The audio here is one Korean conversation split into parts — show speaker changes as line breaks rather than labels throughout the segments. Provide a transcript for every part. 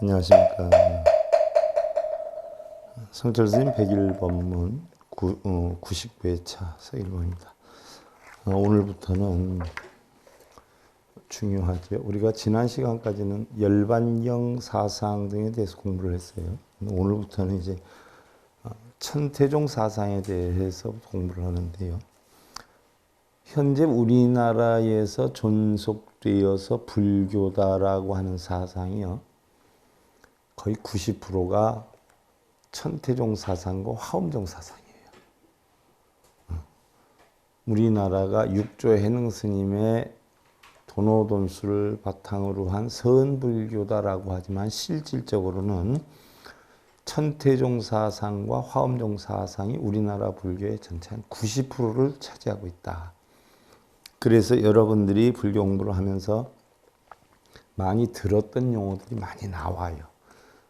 안녕하십니까. 성철 스님 101법문 99회차 서일봉입니다. 오늘부터는 중요하죠. 우리가 지난 시간까지는 열반경 사상 등에 대해서 공부를 했어요. 오늘부터는 이제 천태종 사상에 대해서 공부를 하는데요. 현재 우리나라에서 존속되어서 불교다라고 하는 사상이요. 거의 90%가 천태종 사상과 화엄종 사상이에요. 우리나라가 육조 해능 스님의 도노돈수를 바탕으로 한 서은불교다라고 하지만 실질적으로는 천태종 사상과 화엄종 사상이 우리나라 불교의 전체 한 90%를 차지하고 있다. 그래서 여러분들이 불교 공부를 하면서 많이 들었던 용어들이 많이 나와요.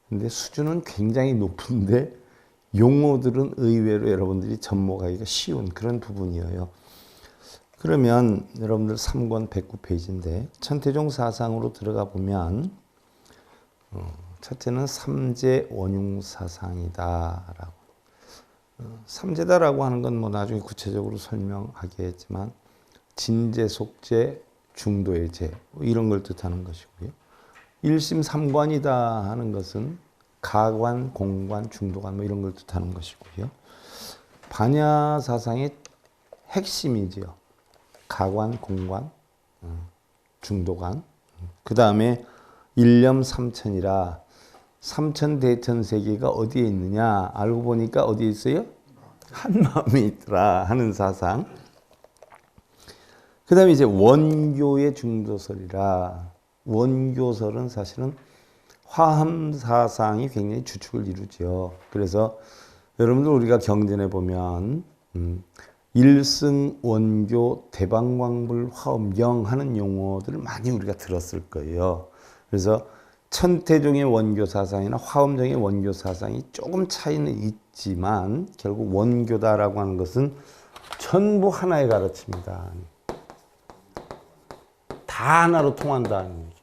근데 수준은 굉장히 높은데 용어들은 의외로 여러분들이 접목하기가 쉬운 그런 부분이에요. 그러면 여러분들 3권 109페이지인데 천태종 사상으로 들어가 보면 첫째는 삼재 원융 사상이다라고. 삼재다라고 하는 건 뭐 나중에 구체적으로 설명하겠지만 진재, 속재, 중도의 재 이런 걸 뜻하는 것이고요. 일심 삼관이다 하는 것은 가관, 공관, 중도관 뭐 이런 걸 뜻하는 것이고요. 반야 사상의 핵심이지요. 가관, 공관, 중도관. 그 다음에 일념 삼천이라 삼천 대천 세계가 어디에 있느냐 알고 보니까 어디에 있어요? 한 마음에 있더라 하는 사상. 그 다음에 이제 원교의 중도설이라 원교설은 사실은 화엄 사상이 굉장히 주축을 이루죠. 그래서 여러분들 우리가 경전에 보면 일승 원교 대방광불 화엄경 하는 용어들을 많이 우리가 들었을 거예요. 그래서 천태종의 원교 사상이나 화엄종의 원교 사상이 조금 차이는 있지만 결국 원교다라고 하는 것은 전부 하나의 가르침이다. 다 하나로 통한다는 얘기.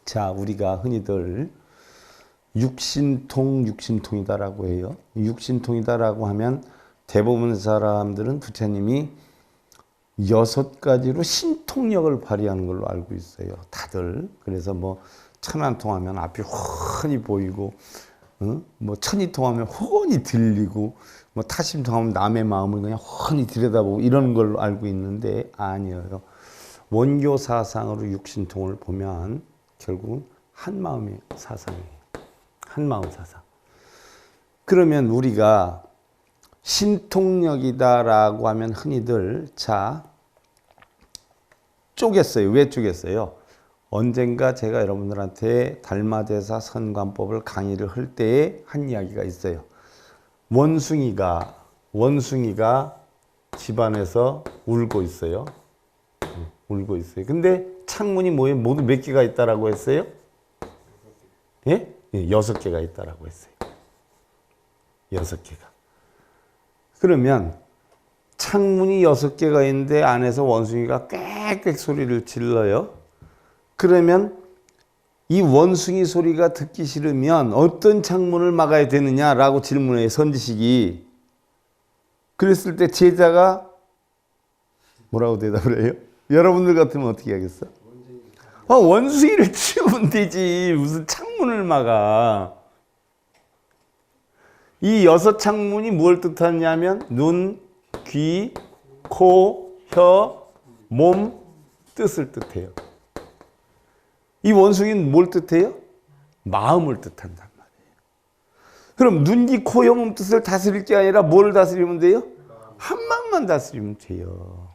자, 우리가 흔히들 육신통이다라고 해요. 육신통이다라고 하면 대부분 사람들은 부처님이 6가지로 신통력을 발휘하는 걸로 알고 있어요. 다들. 그래서 뭐 천안통하면 앞이 훤히 보이고, 뭐 천이통하면 훤히 들리고, 뭐 타심통하면 남의 마음을 그냥 훤히 들여다보고 이런 걸로 알고 있는데 아니에요. 원교 사상으로 육신통을 보면 결국은 한 마음의 사상이에요. 한 마음 사상. 그러면 우리가 신통력이다라고 하면 흔히들 자 쪼갰어요. 왜 쪼갰어요? 언젠가 제가 여러분들한테 달마대사 선관법을 강의를 할 때에 한 이야기가 있어요. 원숭이가 집안에서 울고 있어요. 울고 있어요. 근데 창문이 뭐예요? 모두 몇 개가 있다라고 했어요? 예? 6개가 있다라고 했어요. 6개가. 그러면 창문이 6개가 있는데 안에서 원숭이가 꽥꽥 소리를 질러요. 그러면 이 원숭이 소리가 듣기 싫으면 어떤 창문을 막아야 되느냐라고 질문해요. 선지식이. 그랬을 때 제자가 뭐라고 대답을 해요? 여러분들 같으면 어떻게 하겠어? 원숭이를 치우면 되지. 무슨 창문을 막아. 이 6창문이 뭘 뜻하냐면 눈, 귀, 코, 혀, 몸 뜻을 뜻해요. 이 원숭이는 뭘 뜻해요? 마음을 뜻한단 말이에요. 그럼 눈, 귀, 코, 혀, 몸 뜻을 다스릴 게 아니라 뭘 다스리면 돼요? 한 마음만 다스리면 돼요.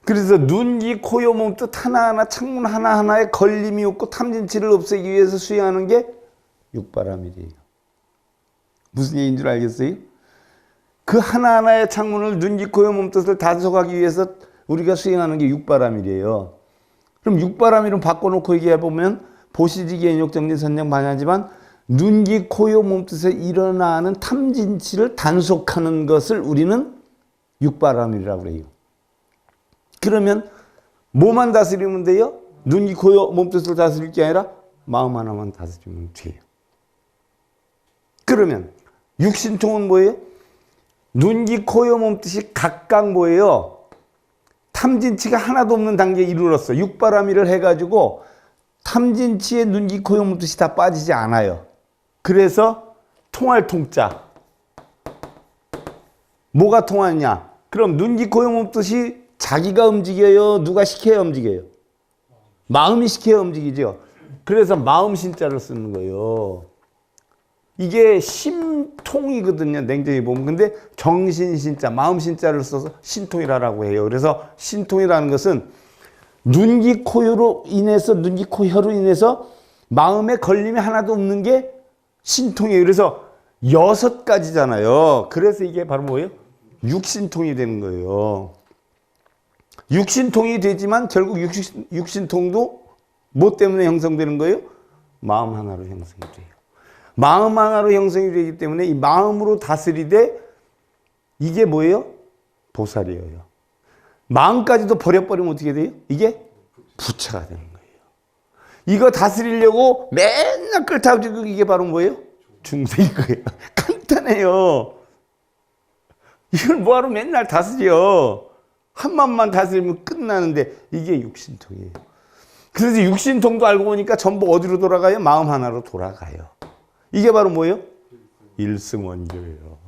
그래서 눈, 귀, 코, 혀, 몸 뜻 하나하나 창문 하나하나에 걸림이 없고 탐진치를 없애기 위해서 수행하는 게 육바라밀이에요. 무슨 얘기인 줄 알겠어요? 그 하나하나의 창문을 눈, 귀, 코, 혀, 몸 뜻을 단속하기 위해서 우리가 수행하는 게 육바라밀이에요. 그럼 육바라밀은 바꿔놓고 얘기해보면 보시지기, 연욕, 정진, 선정, 반야지만 눈, 귀, 코, 혀, 몸 뜻에 일어나는 탐진치를 단속하는 것을 우리는 육바라밀이라고 해요. 그러면 뭐만 다스리면 돼요? 눈, 귀, 코, 몸뜻을 다스릴 게 아니라 마음 하나만 다스리면 돼요. 그러면 육신통은 뭐예요? 눈, 귀, 코, 몸뜻이 각각 뭐예요? 탐진치가 하나도 없는 단계에 이르렀어. 육바라밀을 해가지고 탐진치에 눈, 귀, 코, 몸뜻이 다 빠지지 않아요. 그래서 통할 통자. 뭐가 통하냐? 그럼 눈, 귀, 코, 몸뜻이 자기가 움직여요? 누가 시켜야 움직여요? 마음이 시켜야 움직이죠. 그래서 마음 신자를 쓰는 거예요. 이게 심통이거든요. 냉정히 보면. 근데 정신 신자, 마음 신자를 써서 신통이라고 해요. 그래서 신통이라는 것은 눈, 귀, 코로 인해서 눈, 귀, 코, 혀로 인해서 마음에 걸림이 하나도 없는 게 신통이에요. 그래서 6가지잖아요. 그래서 이게 바로 뭐예요? 육신통이 되는 거예요. 육신통이 되지만 결국 육신통도 뭐 때문에 형성되는 거예요? 마음 하나로 형성이 돼요. 마음 하나로 형성이 되기 때문에 이 마음으로 다스리되 이게 뭐예요? 보살이에요. 마음까지도 버려버리면 어떻게 돼요? 이게 부처가 되는 거예요. 이거 다스리려고 맨날 끌타오지고 이게 바로 뭐예요? 중생인 거예요. 간단해요. 이걸 뭐하러 맨날 다스려. 한 맘만 다스리면 끝나는데 이게 육신통이에요. 그래서 육신통도 알고 보니까 전부 어디로 돌아가요? 마음 하나로 돌아가요. 이게 바로 뭐예요? 일승원교예요.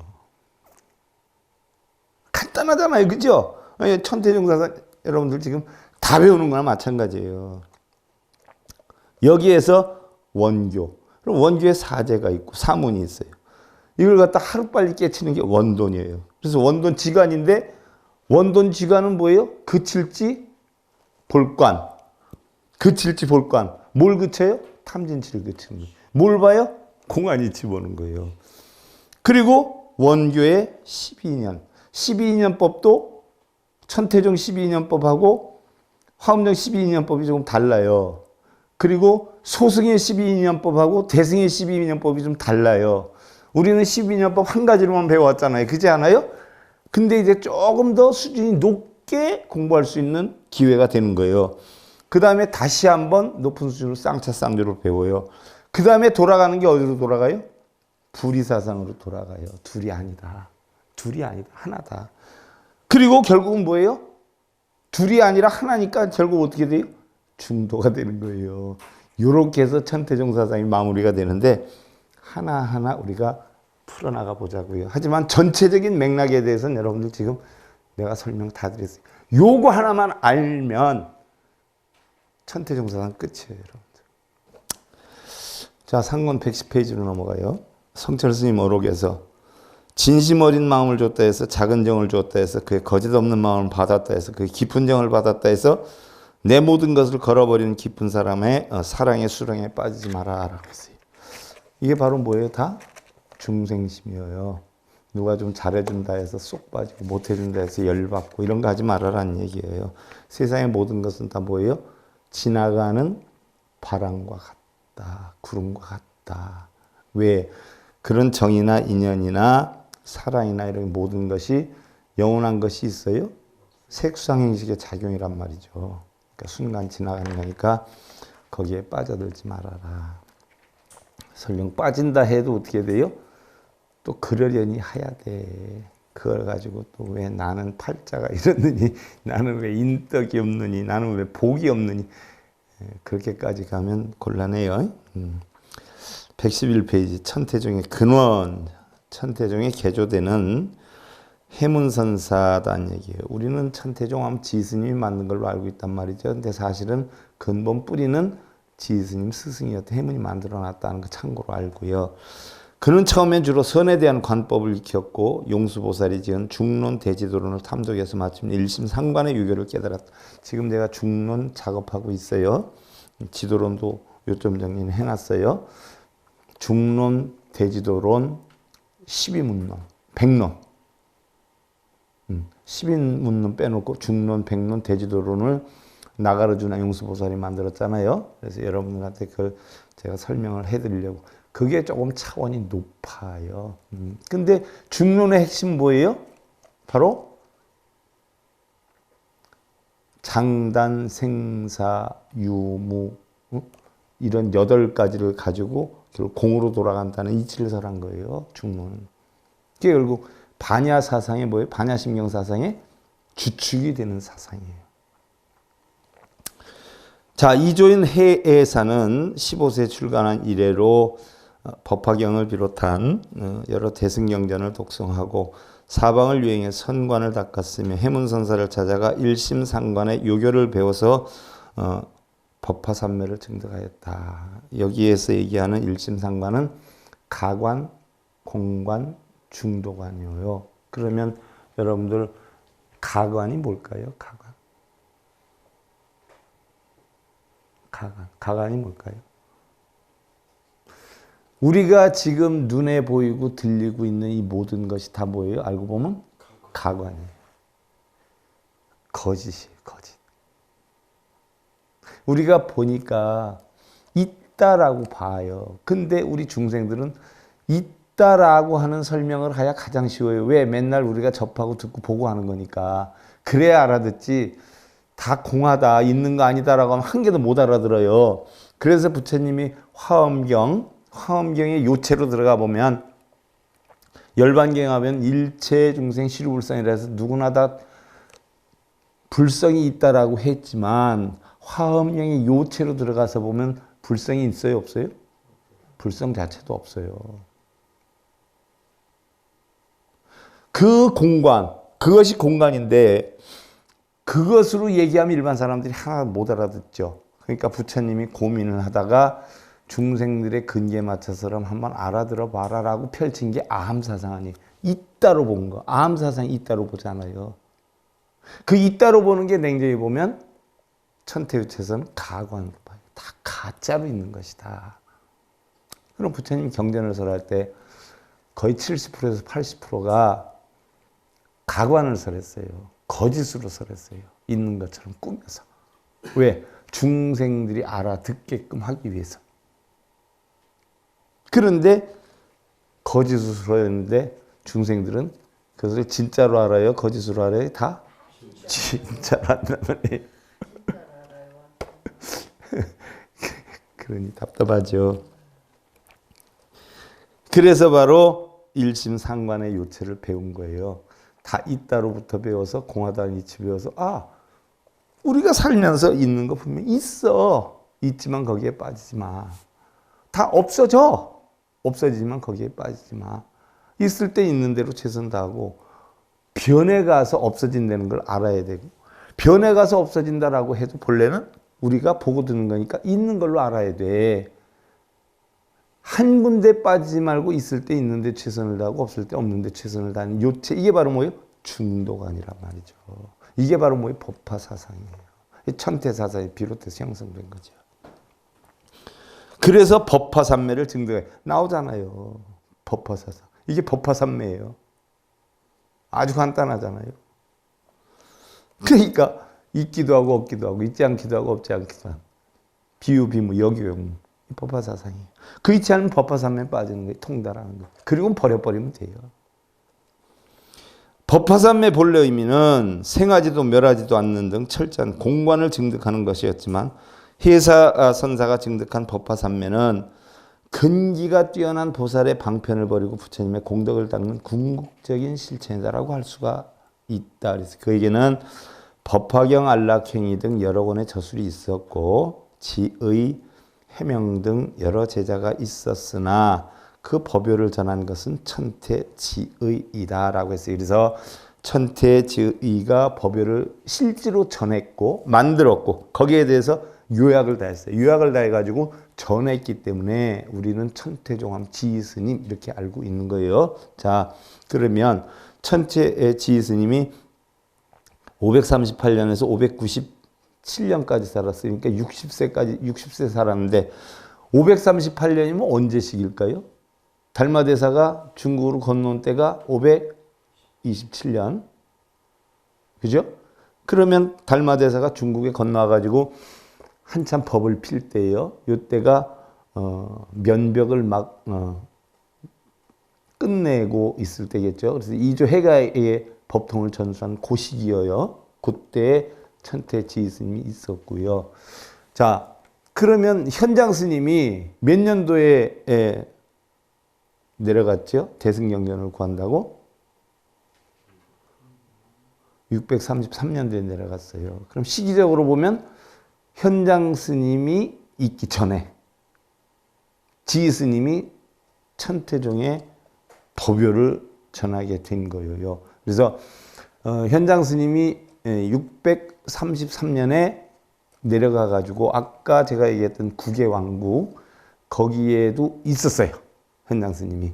간단하잖아요. 그죠? 천태종사사 여러분들 지금 다 배우는 거나 마찬가지예요. 여기에서 원교. 그럼 원교에 사제가 있고 사문이 있어요. 이걸 갖다 하루빨리 깨치는 게 원돈이에요. 그래서 원돈 지관인데 원돈 지관은 뭐예요? 그칠지 볼관. 그칠지 볼관. 뭘 그쳐요? 탐진치를 그치는 거예요. 뭘 봐요? 공안이 집어는 거예요. 그리고 원교의 12년. 12년법도 천태종 12년법하고 화엄정 12년법이 조금 달라요. 그리고 소승의 12년법하고 대승의 12년법이 좀 달라요. 우리는 12년법 한 가지로만 배워왔잖아요. 그렇지 않아요? 근데 이제 조금 더 수준이 높게 공부할 수 있는 기회가 되는 거예요. 그 다음에 다시 한번 높은 수준으로 쌍차쌍조를 배워요. 그 다음에 돌아가는 게 어디로 돌아가요? 불이사상으로 돌아가요. 둘이 아니다. 둘이 아니다. 하나다. 그리고 결국은 뭐예요? 둘이 아니라 하나니까 결국 어떻게 돼요? 중도가 되는 거예요. 이렇게 해서 천태종사상이 마무리가 되는데 하나하나 우리가 풀어나가 보자고요. 하지만 전체적인 맥락에 대해서는 여러분들 지금 내가 설명 다 드렸어요. 요거 하나만 알면 천태종사상 끝이에요, 여러분들. 자, 상권 110페이지로 넘어가요. 성철 스님 어록에서 진심 어린 마음을 줬다 해서 작은 정을 줬다 해서 그의 거짓 없는 마음을 받았다 해서 그의 깊은 정을 받았다 해서 내 모든 것을 걸어버리는 깊은 사람의 사랑의 수렁에 빠지지 마라 라고 했어요. 이게 바로 뭐예요? 다 중생심이에요. 누가 좀 잘해준다 해서 쏙 빠지고 못해준다 해서 열받고 이런 거 하지 말아라는 얘기예요. 세상의 모든 것은 다 뭐예요? 지나가는 바람과 같다. 구름과 같다. 왜? 그런 정이나 인연이나 사랑이나 이런 모든 것이 영원한 것이 있어요? 색수상행식의 작용이란 말이죠. 그러니까 순간 지나가는 거니까 거기에 빠져들지 말아라. 설령 빠진다 해도 어떻게 돼요? 또 그러려니 해야 돼. 그걸 가지고 또 왜 나는 팔자가 이렇느니, 나는 왜 인덕이 없느니, 나는 왜 복이 없느니, 그렇게까지 가면 곤란해요. 111페이지 천태종의 근원, 천태종의 개조되는 해문선사다는 얘기예요. 우리는 천태종 하면 지스님이 만든 걸로 알고 있단 말이죠. 근데 사실은 근본 뿌리는 지스님 스승이었던 해문이 만들어놨다는 거 참고로 알고요. 그는 처음엔 주로 선에 대한 관법을 익혔고 용수보살이 지은 중론 대지도론을 탐독해서 마침 일심상관의 유교를 깨달았다. 지금 제가 중론 작업하고 있어요. 지도론도 요점 정리는 해놨어요. 중론, 대지도론, 12문론, 100론. 12문론 빼놓고 중론, 100론, 대지도론을 나가르주나 용수보살이 만들었잖아요. 그래서 여러분들한테 그걸 제가 설명을 해드리려고. 그게 조금 차원이 높아요. 근데 중론의 핵심 뭐예요? 바로 장단, 생사, 유무 이런 8가지를 가지고 결국 공으로 돌아간다는 이치를 설한 거예요. 중론은. 그게 결국 반야 사상의 뭐예요? 반야심경 사상의 주축이 되는 사상이에요. 자, 이조인 해애사는 15세 출간한 이래로 법화경을 비롯한 여러 대승경전을 독송하고 사방을 유행해 선관을 닦았으며 해문선사를 찾아가 일심상관의 요교를 배워서 법화삼매를 증득하였다. 여기에서 얘기하는 일심상관은 가관, 공관, 중도관이에요. 그러면 여러분들 가관이 뭘까요? 가관이 뭘까요? 우리가 지금 눈에 보이고 들리고 있는 이 모든 것이 다 뭐예요? 알고 보면 가관이에요. 거짓이에요, 거짓. 우리가 보니까 있다라고 봐요. 근데 우리 중생들은 있다라고 하는 설명을 해야 가장 쉬워요. 왜? 맨날 우리가 접하고 듣고 보고 하는 거니까. 그래야 알아듣지. 다 공하다, 있는 거 아니다라고 하면 한 개도 못 알아들어요. 그래서 부처님이 화엄경의 요체로 들어가 보면 열반경 하면 일체 중생 시루불상이라 해서 누구나 다 불성이 있다라고 했지만 화엄경의 요체로 들어가서 보면 불성이 있어요, 없어요? 불성 자체도 없어요. 그 공간, 그것이 공간인데 그것으로 얘기하면 일반 사람들이 하나 못 알아듣죠. 그러니까 부처님이 고민을 하다가 중생들의 근기에 맞춰서 한번 알아들어 봐라라고 펼친 게 아함사상 아니에요. 있다로 본 거. 아함사상이 있다로 보잖아요. 그 있다로 보는 게 냉정히 보면 천태유체선 가관으로 봐요. 다 가짜로 있는 것이다. 그럼 부처님 경전을 설할 때 거의 70%에서 80%가 가관을 설했어요. 거짓으로 설했어요. 있는 것처럼 꾸며서. 왜? 중생들이 알아듣게끔 하기 위해서. 그런데 거짓으로 설했는데 중생들은 그것을 진짜로 알아요? 거짓으로 알아요? 다? 진짜로 안단 말이에요. 그러니 답답하죠. 그래서 바로 일심상관의 요체를 배운 거예요. 다 있다로부터 배워서 공하다는 이치 배워서 우리가 살면서 있는 거 분명히 있어. 있지만 거기에 빠지지 마. 다 없어져. 없어지지만 거기에 빠지지 마. 있을 때 있는 대로 최선 다하고 변해가서 없어진다는 걸 알아야 되고 변해가서 없어진다라고 해도 본래는 우리가 보고 듣는 거니까 있는 걸로 알아야 돼. 한 군데 빠지지 말고 있을 때 있는데 최선을 다하고 없을 때 없는데 최선을 다하는 요체. 이게 바로 뭐예요? 중도관이란 말이죠. 이게 바로 뭐예요? 법화사상이에요. 천태사상이 비롯해서 형성된 거죠. 그래서 법화삼매를 증득해. 나오잖아요. 법화사상. 이게 법화삼매예요. 아주 간단하잖아요. 그러니까 있기도 하고 없기도 하고 있지 않기도 하고 없지 않기도 하고 비유, 비무, 역유, 법화사상이에요. 그 있지 않으면 법화삼매에 빠지는 거예요. 통달하는 거예요. 그리고 버려버리면 돼요. 법화삼매 본래 의미는 생하지도 멸하지도 않는 등 철저한 공관을 증득하는 것이었지만 해사 선사가 증득한 법화삼매는 근기가 뛰어난 보살의 방편을 버리고 부처님의 공덕을 닦는 궁극적인 실천이다라고 할 수가 있다. 그래서 그에게는 법화경, 안락행위 등 여러 권의 저술이 있었고 지의, 해명 등 여러 제자가 있었으나 그 법요를 전한 것은 천태지의이다라고 했어요. 그래서 천태지의가 법요를 실제로 전했고 만들었고 거기에 대해서 요약을 다 했어요. 요약을 다 해가지고 전했기 때문에 우리는 천태종암 지스님 이렇게 알고 있는 거예요. 자, 그러면 천태지스님이 538년에서 597년까지 살았어요. 그러니까 60세 살았는데 538년이면 언제식일까요? 달마대사가 중국으로 건너온 때가 527년. 그죠? 그러면 달마대사가 중국에 건너와가지고 한참 법을 필 때예요. 이때가 면벽을 막 끝내고 있을 때겠죠. 그래서 이조 해가의 법통을 전수한 그 시기여요. 그때 천태 지휘 스님이 있었고요. 자, 그러면 현장 스님이 몇 년도에 내려갔죠? 대승경전을 구한다고? 633년도에 내려갔어요. 그럼 시기적으로 보면 현장 스님이 있기 전에 지휘 스님이 천태종에 법요를 전하게 된 거예요. 그래서 현장 스님이 633년에 내려가 가지고 아까 제가 얘기했던 국외왕국 거기에도 있었어요. 현장 스님이.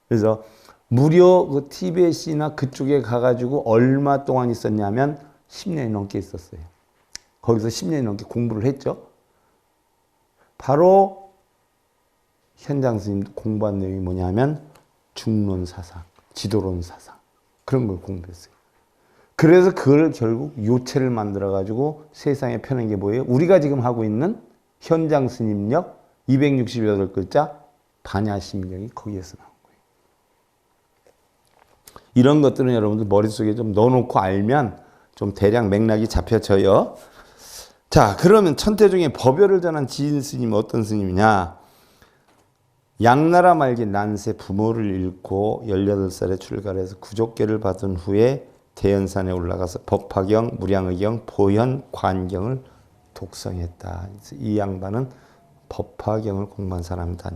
그래서 무려 그 티벳이나 그쪽에 가가지고 얼마 동안 있었냐면 10년이 넘게 있었어요. 거기서 10년이 넘게 공부를 했죠. 바로 현장 스님도 공부한 내용이 뭐냐면 중론 사상, 지도론 사상 그런 걸 공부했어요. 그래서 그걸 결국 요체를 만들어가지고 세상에 펴는 게 뭐예요? 우리가 지금 하고 있는 현장 스님력 268글자 반야심경이 거기에서 나온 거예요. 이런 것들은 여러분들 머릿속에 좀 넣어놓고 알면 좀 대략 맥락이 잡혀져요. 자, 그러면 천태종의 법요를 전한 지인 스님은 어떤 스님이냐? 양나라 말기 난세 부모를 잃고 18살에 출가해서 구족계를 받은 후에 대연산에 올라가서 법화경, 무량의경, 보현, 관경을 독성했다. 이 양반은 법화경을 공부한 사람이다.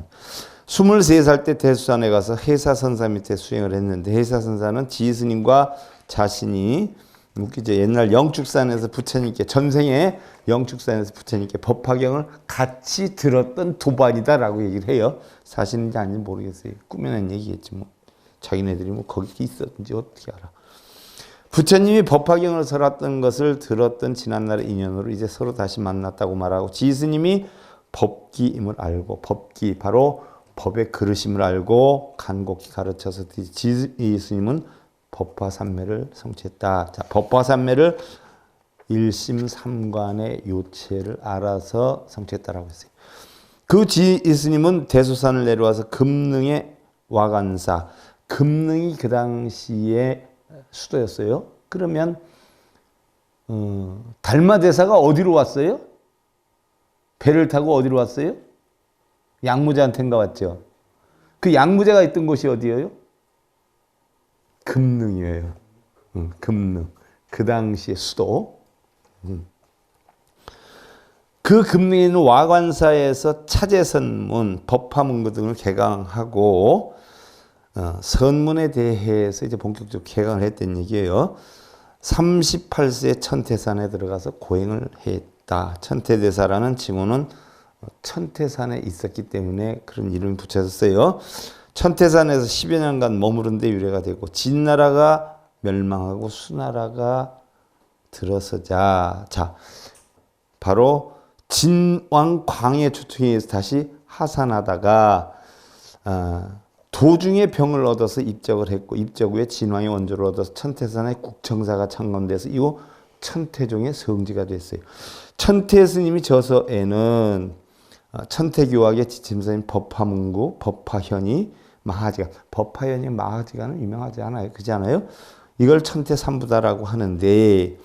23살 때 대수산에 가서 해사선사 밑에 수행을 했는데 해사선사는 지스님과 자신이 웃기죠. 옛날 영축산에서 부처님께 전생에 영축산에서 부처님께 법화경을 같이 들었던 도반이다라고 얘기를 해요. 사실인지 아닌지 모르겠어요. 꾸며낸 얘기겠지 뭐. 자기네들이 뭐 거기 있었는지 어떻게 알아. 부처님이 법화경을 설했던 것을 들었던 지난날의 인연으로 이제 서로 다시 만났다고 말하고 지스님이 법기임을 알고 법기 바로 법의 그릇임을 알고 간곡히 가르쳐서 지스님은 법화삼매를 성취했다. 자, 법화삼매를 일심삼관의 요체를 알아서 성취했다라고 했어요. 그 지스님은 대소산을 내려와서 금능의 와간사, 금능이 그 당시에 수도였어요. 그러면 달마대사가 어디로 왔어요? 배를 타고 어디로 왔어요? 양무제한테인가 왔죠. 그 양무제가 있던 곳이 어디예요? 금능이에요. 금능. 그 당시의 수도. 그 금능에 있는 와관사에서 차제선문, 법화문고 등을 개강하고 선문에 대해서 이제 본격적으로 개강을 했던 얘기예요. 38세에 천태산에 들어가서 고행을 했다. 천태대사라는 징호는 천태산에 있었기 때문에 그런 이름이 붙여졌어요. 천태산에서 10여 년간 머무른 데 유래가 되고 진나라가 멸망하고 수나라가 들어서자 자 바로 진왕 광해 초통에 의해서 다시 하산하다가 도중에 병을 얻어서 입적을 했고 입적 후에 진왕의 원조를 얻어서 천태산에 국청사가 창건돼서 이후 천태종의 성지가 됐어요. 천태 스님이 저서에는 천태교학의 지침서인 법화문고, 법화현이, 마하지간. 법화현이 마하지간은 유명하지 않아요. 그렇지 않아요? 이걸 천태삼부다라고 하는데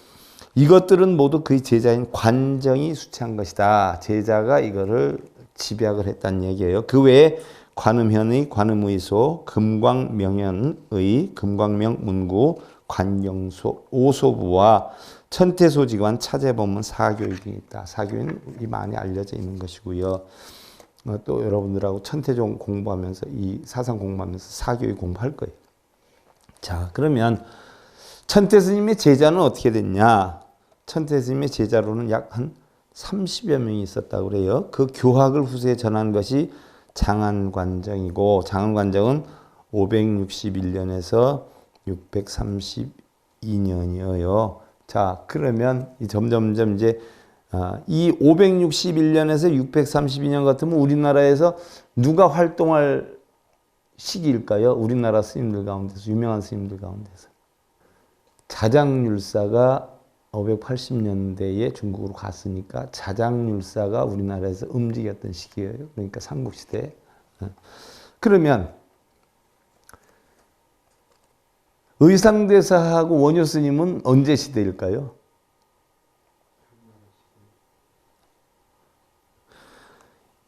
이것들은 모두 그의 제자인 관정이 수치한 것이다. 제자가 이거를 집약을 했다는 얘기예요. 그 외에 관음현의 관음의소, 금광명현의 금광명문구, 관경소, 오소부와 천태소지관, 차제법문, 사교의 등이 있다. 사교는 우리 많이 알려져 있는 것이고요. 또 여러분들하고 천태종 공부하면서 이 사상 공부하면서 사교의 공부할 거예요. 자, 그러면 천태 스님의 제자는 어떻게 됐냐? 천태 스님의 제자로는 약 한 30여 명이 있었다고 그래요. 그 교학을 후세에 전한 것이 장안관정이고 장안관정은 561년에서 632년이에요. 자, 그러면 점점점 이제 이 561년에서 632년 같으면 우리나라에서 누가 활동할 시기일까요? 우리나라 스님들 가운데서 유명한 스님들 가운데서 자장률사가 580년대에 중국으로 갔으니까 자장률사가 우리나라에서 움직였던 시기예요. 그러니까 삼국시대. 그러면 의상대사하고 원효스님은 언제 시대일까요?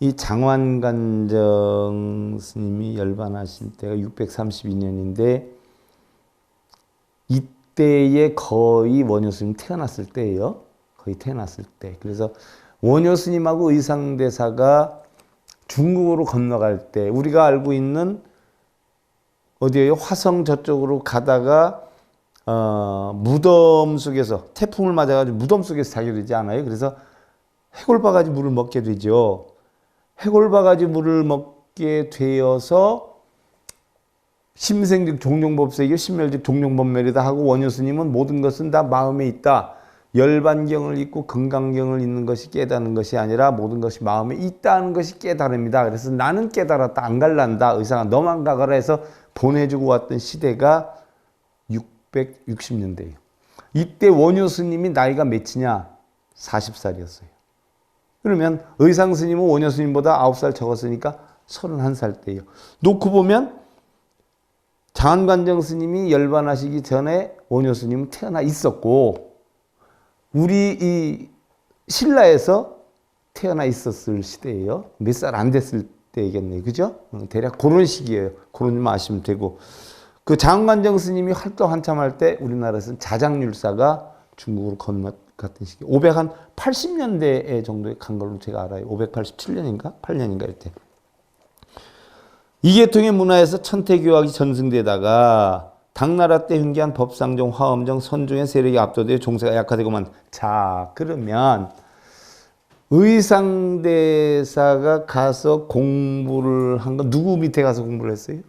이 장완간정 스님이 열반하신 때가 632년인데 이때에 거의 원효 스님 태어났을 때예요. 거의 태어났을 때. 그래서 원효 스님하고 의상대사가 중국으로 건너갈 때 우리가 알고 있는 어디에요? 화성 저쪽으로 가다가 무덤 속에서 태풍을 맞아가지고 무덤 속에서 자게 되지 않아요? 그래서 해골바가지 물을 먹게 되죠. 해골바가지 물을 먹게 되어서 심생즉 종용법색이요 심멸즉 종용법멸이다 하고 원효 스님은 모든 것은 다 마음에 있다. 열반경을 읽고 건강경을 읽는 것이 깨닫는 것이 아니라 모든 것이 마음에 있다는 것이 깨달음이다. 그래서 나는 깨달았다. 안 갈란다. 의상아 너만 가거라 해서 보내주고 왔던 시대가 660년대예요. 이때 원효 스님이 나이가 몇이냐? 40살이었어요. 그러면 의상 스님은 원효 스님보다 9살 적었으니까 31살 때예요. 놓고 보면 장안관정 스님이 열반하시기 전에 원효 스님은 태어나 있었고 우리 이 신라에서 태어나 있었을 시대예요. 몇 살 안 됐을 때겠네요. 그죠? 대략 그런 시기예요. 그런 줄 아시면 되고 그 장안관정 스님이 활동 한참 할 때 우리나라에서는 자장률사가 중국으로 건너갔던 시기 580년대 정도에 간 걸로 제가 알아요. 587년인가? 8년인가 이때. 이 계통의 문화에서 천태교학이 전승되다가 당나라 때 흉기한 법상종, 화엄정, 선종의 세력이 압도되어 종세가 약화되고만. 자, 그러면 의상대사가 가서 공부를 한 건 누구 밑에 가서 공부를 했어요?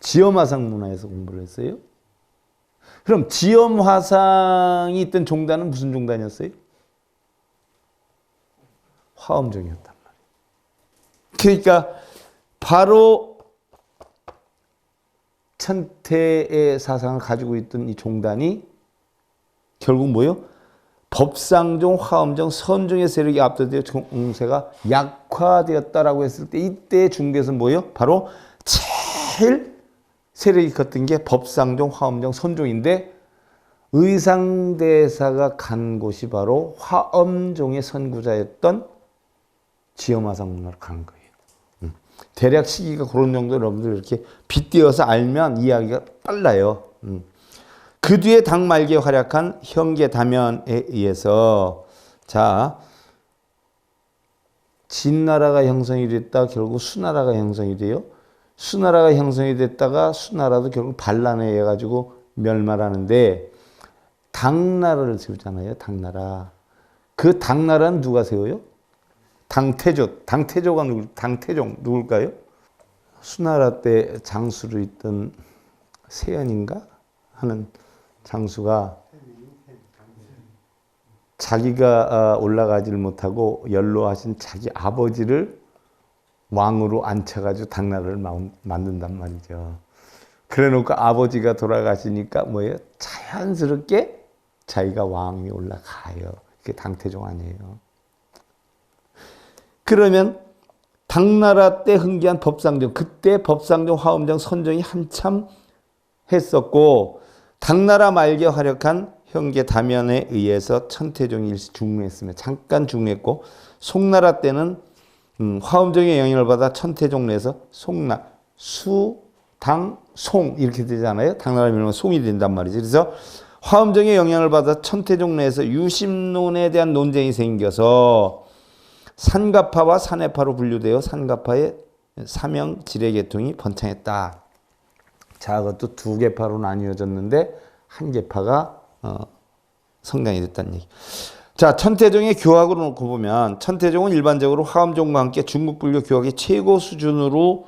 지엄화상 문화에서 공부를 했어요. 그럼 지엄화상이 있던 종단은 무슨 종단이었어요? 화엄정이었단 말이에요. 그러니까 바로 천태의 사상을 가지고 있던 이 종단이 결국 뭐예요? 법상종, 화엄정, 선종의 세력이 압도되어 종세가 약화되었다라고 했을 때 이때 중국에서 뭐예요? 바로 제일 세력이 컸던 게 법상종, 화엄정, 선종인데 의상대사가 간 곳이 바로 화엄종의 선구자였던 지엄화상 문화로 가는 거예요. 대략 시기가 그런 정도로 여러분들 이렇게 빗대어서 알면 이야기가 빨라요. 그 뒤에 당말기에 활약한 형계다면에 의해서 자 진나라가 형성이 됐다 결국 수나라가 형성이 돼요. 수나라가 형성이 됐다가 수나라도 결국 반란에 의해 가지고 멸망하는데 당나라를 세우잖아요. 당나라. 그 당나라는 누가 세워요? 당태조. 당태조가 당태종 누굴까요? 수나라 때 장수로 있던 세연인가 하는 장수가 자기가 올라가지를 못하고 연로하신 자기 아버지를 왕으로 앉혀가지고 당나라를 만든단 말이죠. 그래놓고 아버지가 돌아가시니까 뭐예요? 자연스럽게 자기가 왕이 올라가요. 그게 당태종 아니에요. 그러면 당나라 때 흥기한 법상종, 그때 법상종, 화엄정, 선종이 한참 했었고 당나라 말기에 활약한 형계다면에 의해서 천태종이 일시 중흥했으며 잠깐 중흥했고 송나라 때는 화엄정의 영향을 받아 천태종 내에서 송나, 수, 당, 송 이렇게 되잖아요. 당나라 멸망 송이 된단 말이죠. 그래서 화엄정의 영향을 받아 천태종 내에서 유심론에 대한 논쟁이 생겨서 산가파와 산해파로 분류되어 산가파의 사명 지뢰계통이 번창했다. 자, 그것도 두 계파로 나뉘어졌는데 한 계파가 성장이 됐다는 얘기. 자, 천태종의 교학으로 놓고 보면 천태종은 일반적으로 화엄종과 함께 중국 불교 교학의 최고 수준으로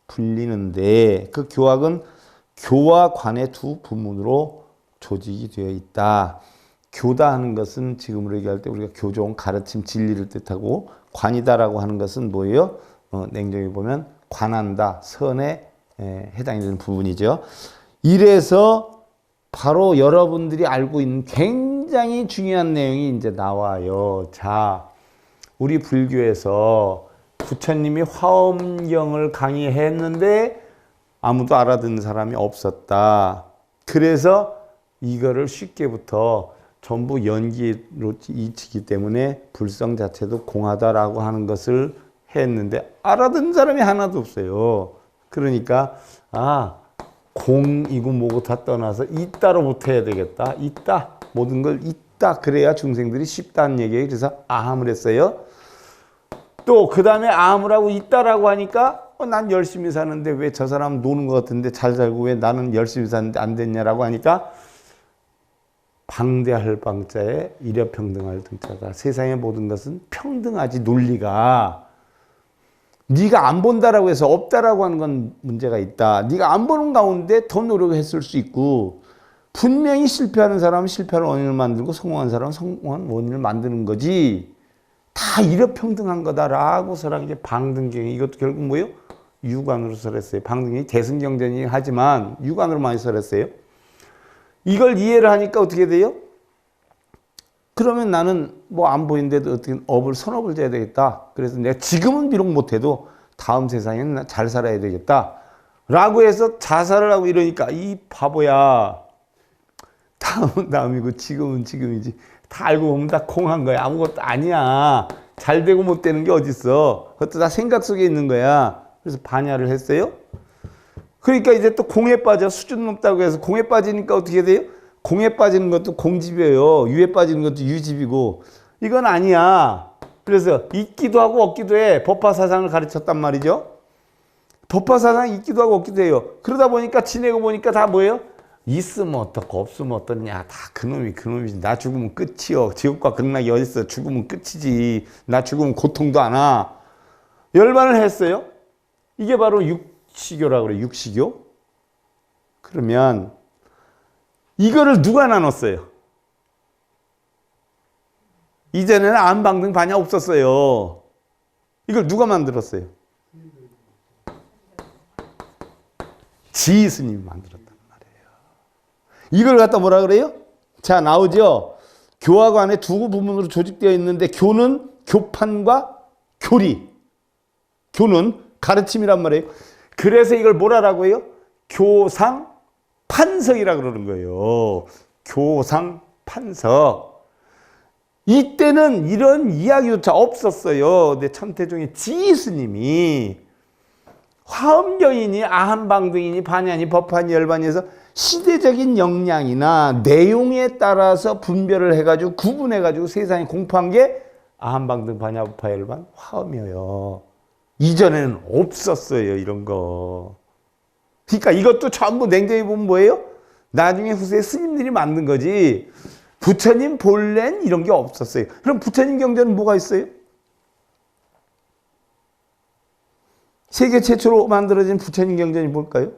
불리는데 그 교학은 교와 관의 두 부문으로 조직이 되어 있다. 교다 하는 것은 지금으로 얘기할 때 우리가 교종, 가르침, 진리를 뜻하고 관이다라고 하는 것은 뭐예요? 냉정히 보면 관한다, 선에 해당이 되는 부분이죠. 이래서 바로 여러분들이 알고 있는 굉장히 중요한 내용이 이제 나와요. 자, 우리 불교에서 부처님이 화엄경을 강의했는데 아무도 알아듣는 사람이 없었다. 그래서 이거를 쉽게부터 전부 연기로 이치기 때문에 불성 자체도 공하다라고 하는 것을 했는데 알아듣는 사람이 하나도 없어요. 그러니까 공이고 뭐고 다 떠나서 있다로부터 해야 되겠다. 있다. 모든 걸 있다. 그래야 중생들이 쉽다는 얘기예요. 그래서 아함을 했어요. 또 그 다음에 아함을 하고 있다라고 하니까 난 열심히 사는데 왜 저 사람 노는 것 같은데 잘 살고 왜 나는 열심히 사는데 안 됐냐라고 하니까 방대할 방자에 일여평등할 등자다. 세상의 모든 것은 평등하지 논리가. 네가 안 본다라고 해서 없다라고 하는 건 문제가 있다. 네가 안 보는 가운데 더 노력했을 수 있고 분명히 실패하는 사람은 실패하는 원인을 만들고 성공한 사람은 성공한 원인을 만드는 거지. 다 일여평등한 거다라고 설한 게 방등경이. 이것도 결국 뭐예요? 유관으로 설했어요. 방등경이 대승경전이 하지만 유관으로 많이 설했어요. 이걸 이해를 하니까 어떻게 돼요? 그러면 나는 뭐 안 보이는데도 어떻게 선업을 져야 되겠다. 그래서 내가 지금은 비록 못해도 다음 세상에는 잘 살아야 되겠다. 라고 해서 자살을 하고 이러니까 이 바보야. 다음은 다음이고 지금은 지금이지. 다 알고 보면 다 공한 거야. 아무것도 아니야. 잘 되고 못 되는 게 어딨어. 그것도 다 생각 속에 있는 거야. 그래서 반야를 했어요. 그러니까 이제 또 공에 빠져. 수준 높다고 해서 공에 빠지니까 어떻게 돼요? 공에 빠지는 것도 공집이에요. 유에 빠지는 것도 유집이고. 이건 아니야. 그래서 있기도 하고 없기도 해. 법화사상을 가르쳤단 말이죠. 법화사상이 있기도 하고 없기도 해요. 그러다 보니까 지내고 보니까 다 뭐예요? 있으면 어떻고 없으면 어떻냐. 다 그놈이지. 나 죽으면 끝이요. 지옥과 극락이 어딨어. 죽으면 끝이지. 나 죽으면 고통도 안 와. 열반을 했어요. 이게 바로 육시교라고 그래요. 육시교. 그러면 이거를 누가 나눴어요? 이전에는 안방등 반야 없었어요. 이걸 누가 만들었어요? 지스님이 만들었단 말이에요. 이걸 갖다 뭐라 그래요? 자, 나오죠? 교화관에 두 부분으로 조직되어 있는데 교는 교판과 교리. 교는 가르침이란 말이에요. 그래서 이걸 뭐라고 해요? 교상 판석이라 그러는 거예요. 교상 판석. 이때는 이런 이야기조차 없었어요. 근데 천태종의 지스님이 화엄경이니 아함방등이니 반야니 법화니 열반이에서 시대적인 역량이나 내용에 따라서 분별을 해가지고 구분해가지고 세상에 공포한 게 아함방등 반야 법화 열반 화엄이에요. 이전에는 없었어요. 이런 거. 그러니까 이것도 전부 냉정히 보면 뭐예요? 나중에 후세 스님들이 만든 거지. 부처님 본래는 이런 게 없었어요. 그럼 부처님 경전은 뭐가 있어요? 세계 최초로 만들어진 부처님 경전이 뭘까요?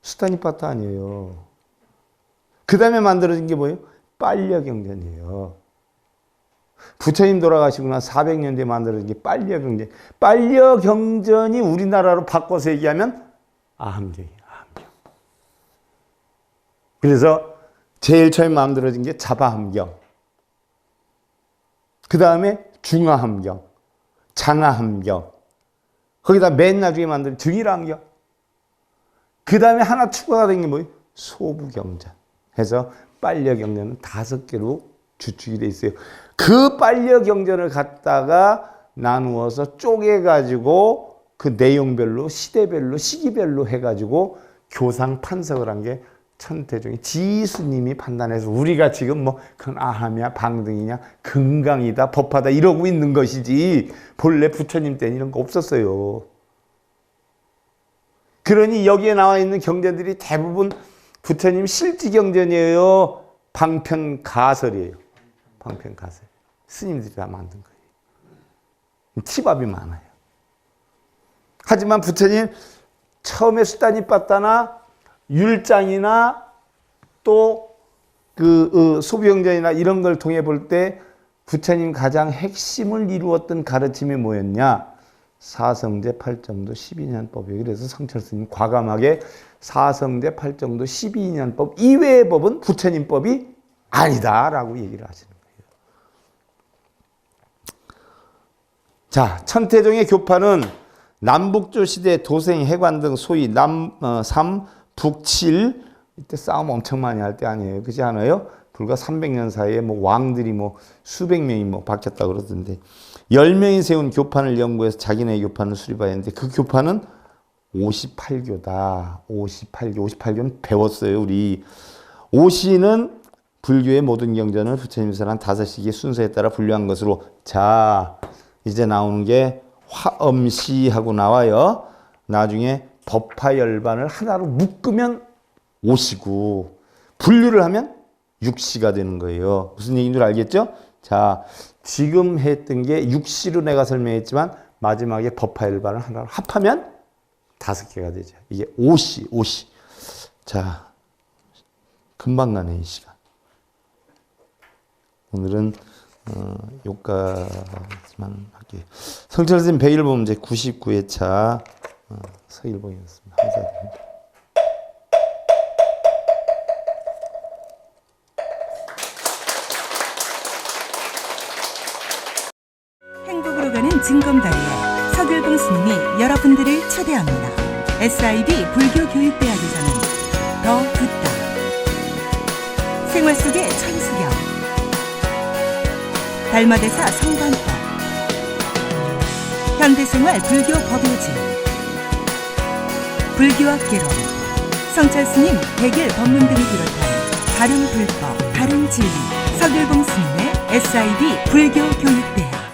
수타니파타 아니에요. 그 다음에 만들어진 게 뭐예요? 빨려경전이에요. 부처님 돌아가시고 난 400년 뒤에 만들어진 게 빨려경전. 빨려경전이 우리나라로 바꿔서 얘기하면 아함경이에요. 아함경. 그래서 제일 처음 만들어진 게 자바함경. 그 다음에 중하함경, 장하함경. 거기다 맨 나중에 만든 등일함경. 그 다음에 하나 추가가 된 게 뭐예요? 소부경전. 해서 빨려경전은 5개로 주축이 돼 있어요. 그 빨려경전을 갖다가 나누어서 쪼개가지고 그 내용별로, 시대별로, 시기별로 해가지고 교상 판석을 한 게 천태종이 지스님이 판단해서 우리가 지금 뭐 그건 아함이야, 방등이냐, 금강이다, 법하다 이러고 있는 것이지 본래 부처님 때는 이런 거 없었어요. 그러니 여기에 나와 있는 경전들이 대부분 부처님 실지경전이에요. 방편가설이에요. 방편가설. 스님들이 다 만든 거예요. 티밥이 많아요. 하지만 부처님 처음에 수다니빠따나 율장이나 또 그 소부경전이나 이런 걸 통해 볼 때 부처님 가장 핵심을 이루었던 가르침이 뭐였냐? 사성제 8정도 12년법이에요. 그래서 성철스님 과감하게 사성제 8정도 12년법 이외의 법은 부처님 법이 아니다라고 얘기를 하시는 거예요. 자, 천태종의 교파는 남북조 시대 도생, 해관 등 소위 삼, 북, 칠 이때 싸움 엄청 많이 할 때 아니에요. 그렇지 않아요? 불과 300년 사이에 뭐 왕들이 뭐 수백 명이 뭐 바뀌었다 그러던데 10명이 세운 교판을 연구해서 자기네 교판을 수립해야 했는데 그 교판은 58교다. 58교는 배웠어요, 우리. 50는 불교의 모든 경전을 부처님 설한 5시기의 순서에 따라 분류한 것으로. 자, 이제 나오는 게 화엄시하고 나와요. 나중에 법화열반을 하나로 묶으면 5시고 분류를 하면 6시가 되는 거예요. 무슨 얘기인 줄 알겠죠? 자, 지금 했던 게 6시로 내가 설명했지만 마지막에 법화열반을 하나로 합하면 5개가 되죠. 이게 5시. 자, 금방 가네, 이 시간. 오늘은 여기까지만 할게요. 성철선 배일본 문제 99회차 서일봉이었습니다. 감사드립니다.
행복으로 가는 징검다리에 서길봉 스님이 여러분들을 초대합니다. SIB 불교교육대학에서는 더 듣다, 생활 속의 천수경, 달마대사 성관법, 현대생활 불교 법요지, 불교학개론, 성찰스님 백일 법문 등을 비롯한 다른 불법, 다른 진리, 서길봉 스님의 SIB 불교교육대학.